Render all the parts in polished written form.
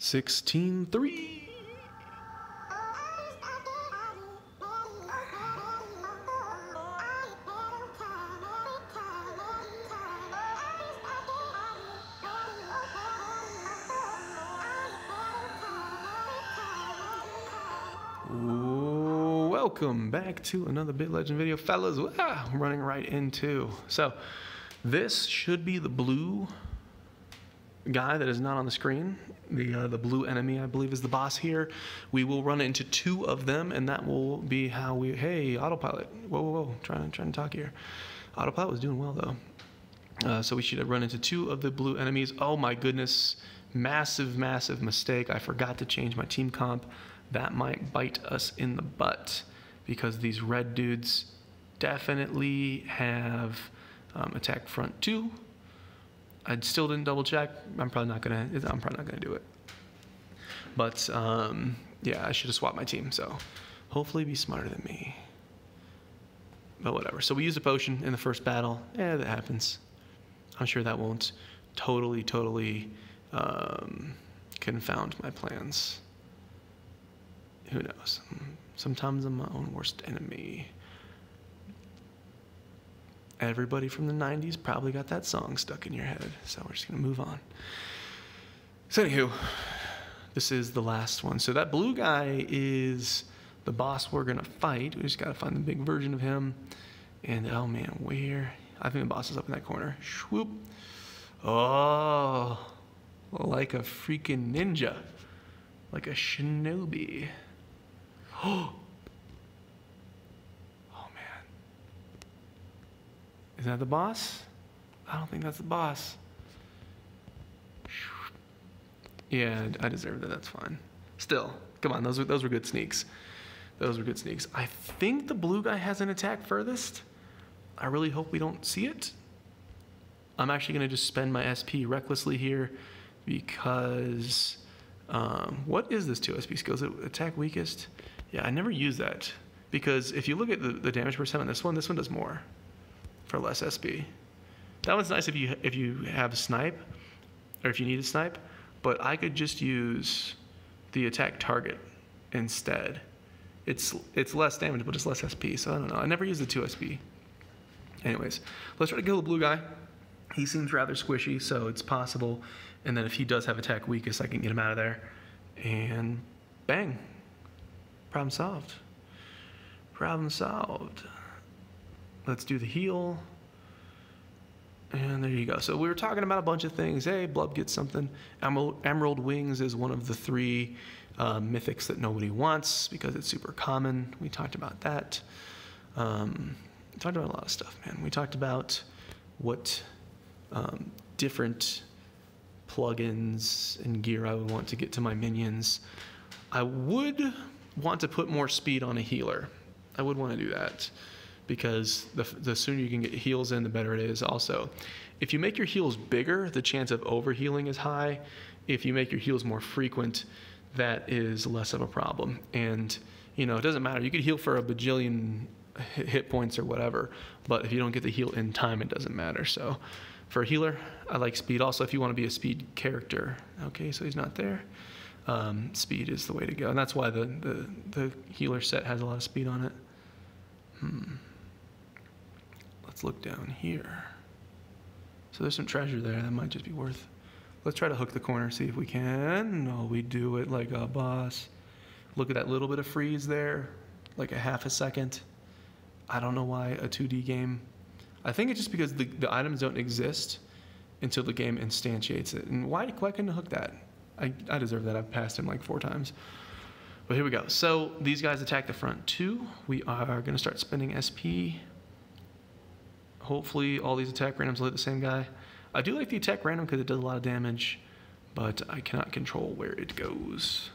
16-3. Welcome back to another Bit Legend video, fellas. I'm running right into. So this should be the blue guy that is not on the screen. The blue enemy, I believe, is the boss here. We will run into two of them, and that will be how we. Hey, autopilot. Whoa. Trying to talk here. Autopilot was doing well though. So we should have run into two of the blue enemies. Oh my goodness, massive mistake. I forgot to change my team comp. That might bite us in the butt because these red dudes definitely have attack front 2. I still didn't double check. I'm probably not gonna do it. But yeah, I should have swapped my team. So hopefully be smarter than me. But whatever. So we used a potion in the first battle. Yeah, that happens. I'm sure that won't totally confound my plans. Who knows? Sometimes I'm my own worst enemy. Everybody from the 90s probably got that song stuck in your head, so we're just gonna move on. So anywho, this is the last one. So that blue guy is the boss we're gonna fight. We just gotta find the big version of him. And oh man, where? I think the boss is up in that corner. Swoop. Oh, like a freaking ninja. Like a shinobi. Oh man. Is that the boss? I don't think that's the boss. Yeah, I deserved it. That's fine. Still, come on. Those were good sneaks. Those were good sneaks. I think the blue guy has an attack furthest. I really hope we don't see it. I'm actually going to just spend my SP recklessly here because what is this 2 SP skill? Is it attack weakest? Yeah, I never use that because if you look at the damage percent on this one does more for less SP. That one's nice if you have a snipe or if you need a snipe, but I could just use the attack target instead. It's less damage, but it's less SP, so I don't know. I never use the 2 SP. Anyways, let's try to kill the blue guy. He seems rather squishy, so it's possible. And then if he does have attack weakest, I can get him out of there. And bang. Problem solved. Problem solved. Let's do the heal. And there you go. So we were talking about a bunch of things. Hey, Blub gets something. Emerald Wings is one of the 3 mythics that nobody wants because it's super common. We talked about that. We talked about a lot of stuff, man. We talked about what different plugins and gear I would want to get to my minions. I would want to put more speed on a healer. I would want to do that because the sooner you can get heals in, the better it is. Also, if you make your heals bigger, the chance of overhealing is high. If you make your heals more frequent, that is less of a problem. And, you know, it doesn't matter. You could heal for a bajillion hit points or whatever, but if you don't get the heal in time, it doesn't matter. So for a healer, I like speed. Also, if you want to be a speed character, okay, so he's not there. Speed is the way to go, and that's why the healer set has a lot of speed on it. Let's look down here. So there's some treasure there that might just be worth. Let's try to hook the corner, see if we can. No, we do it like a boss. Look at that little bit of freeze there, like a half a second. I don't know why a 2D game. I think it's just because the items don't exist until the game instantiates it. And why couldn't I hook that? I deserve that. I've passed him like 4 times. But here we go. So these guys attack the front 2. We are going to start spending SP. Hopefully all these attack randoms will hit the same guy. I do like the attack random because it does a lot of damage, but I cannot control where it goes.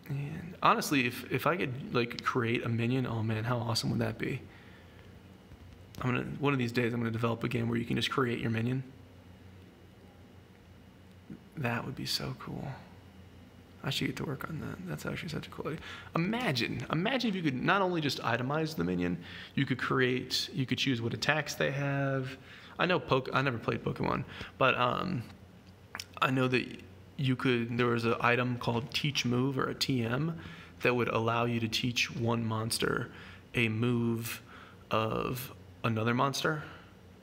And honestly, if I could like create a minion, oh man, how awesome would that be? One of these days I'm gonna develop a game where you can just create your minion. That would be so cool. I should get to work on that. That's actually such a cool idea. Imagine if you could not only just itemize the minion, you could choose what attacks they have. I know I never played Pokemon, but I know that there was an item called Teach Move, or a TM, that would allow you to teach one monster a move of another monster.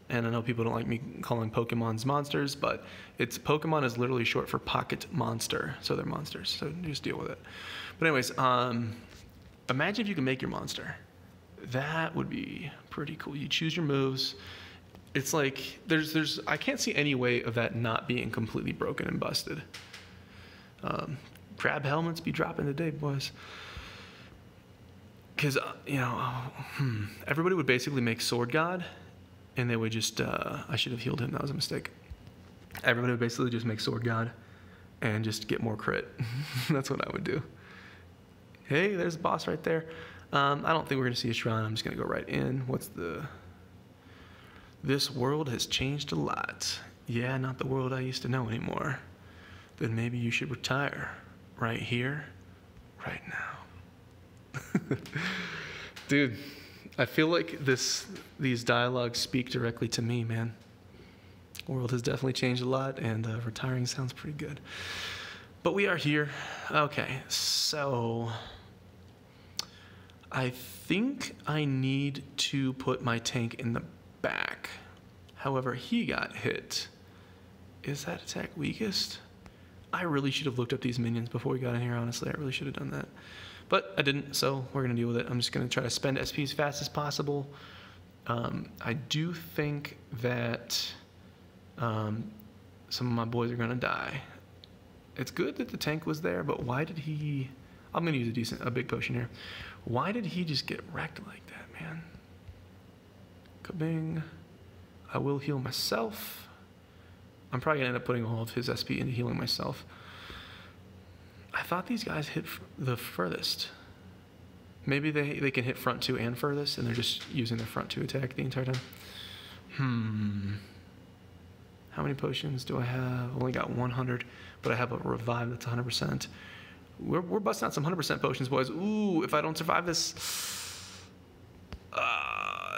And I know people don't like me calling Pokemons monsters, but Pokemon is literally short for pocket monster, so they're monsters. So just deal with it. But anyways, imagine if you can make your monster. That would be pretty cool. You choose your moves. It's like I can't see any way of that not being completely broken and busted. Crab helmets be dropping today, boys. Because everybody would basically make Sword God. And they would just, I should have healed him. That was a mistake. Everybody would basically just make Sword God and just get more crit. That's what I would do. Hey, there's the boss right there. I don't think we're going to see a shrine. I'm just going to go right in. This world has changed a lot. Yeah, not the world I used to know anymore. Then maybe you should retire right here, right now. Dude. I feel like these dialogues speak directly to me, man. The world has definitely changed a lot, and retiring sounds pretty good. But we are here. Okay, so I think I need to put my tank in the back. However, he got hit. Is that attack weakest? I really should have looked up these minions before we got in here, honestly. I really should have done that. But I didn't, so we're going to deal with it. I'm just going to try to spend SP as fast as possible. I do think that some of my boys are going to die. It's good that the tank was there, but why did he... I'm going to use a big potion here. Why did he just get wrecked like that, man? Kabing. I will heal myself. I'm probably going to end up putting all of his SP into healing myself. I thought these guys hit the furthest. Maybe they can hit front two and furthest, and they're just using their front two attack the entire time. How many potions do I have? Only got 100, but I have a revive that's 100%. We're busting out some 100% potions, boys. Ooh, if I don't survive this,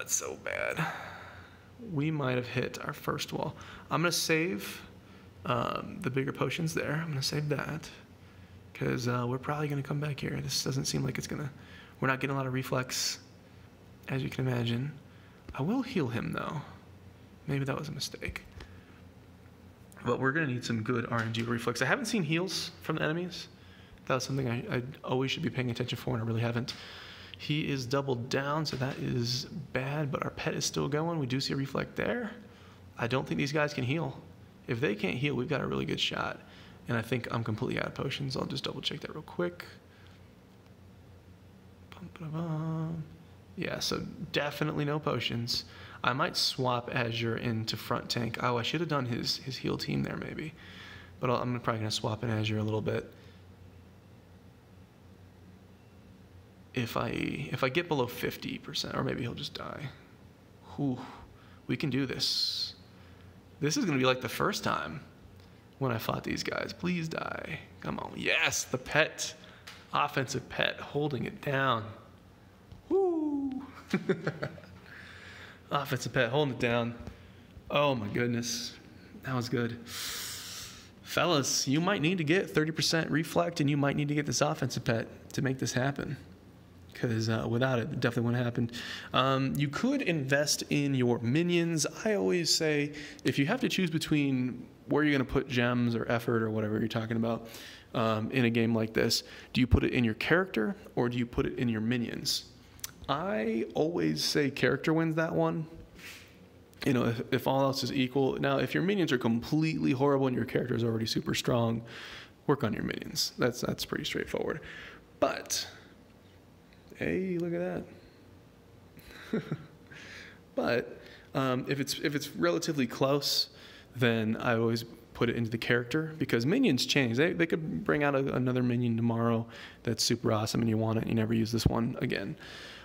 it's so bad. We might have hit our first wall. I'm gonna save the bigger potions there. I'm gonna save that. Because we're probably going to come back here. This doesn't seem like it's going to... We're not getting a lot of reflex, as you can imagine. I will heal him, though. Maybe that was a mistake. But we're going to need some good RNG reflex. I haven't seen heals from the enemies. That was something I always should be paying attention for, and I really haven't. He is doubled down, so that is bad, but our pet is still going. We do see a reflect there. I don't think these guys can heal. If they can't heal, we've got a really good shot. And I think I'm completely out of potions. I'll just double check that real quick. Yeah, so definitely no potions. I might swap Azure into front tank. Oh, I should have done his heal team there maybe. But I'm probably going to swap in Azure a little bit. If I get below 50%, or maybe he'll just die. Whew, we can do this. This is going to be like the first time when I fought these guys. Please die. Come on. Yes, the pet. Offensive pet holding it down. Woo. Offensive pet holding it down. Oh my goodness. That was good. Fellas, you might need to get 30% reflect, and you might need to get this offensive pet to make this happen. Because without it definitely wouldn't happen. You could invest in your minions. I always say, if you have to choose between where you're going to put gems or effort or whatever you're talking about in a game like this, do you put it in your character or do you put it in your minions? I always say character wins that one. You know, if all else is equal. Now, if your minions are completely horrible and your character is already super strong, work on your minions. That's pretty straightforward. But, hey, look at that. But if it's relatively close, then I always put it into the character, because minions change. They could bring out another minion tomorrow that's super awesome and you want it and you never use this one again.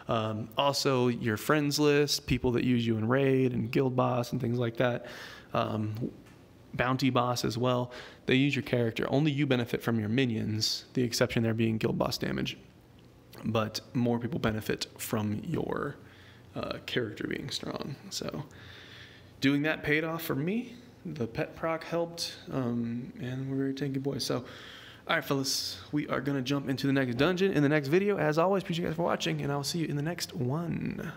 Also, your friends list, people that use you in raid and guild boss and things like that. Bounty boss as well. They use your character. Only you benefit from your minions, the exception there being guild boss damage. But more people benefit from your character being strong. So doing that paid off for me. the pet proc helped, and we're very tanky boys. So, all right, fellas, we are gonna jump into the next dungeon in the next video. As always, appreciate you guys for watching, and I'll see you in the next one.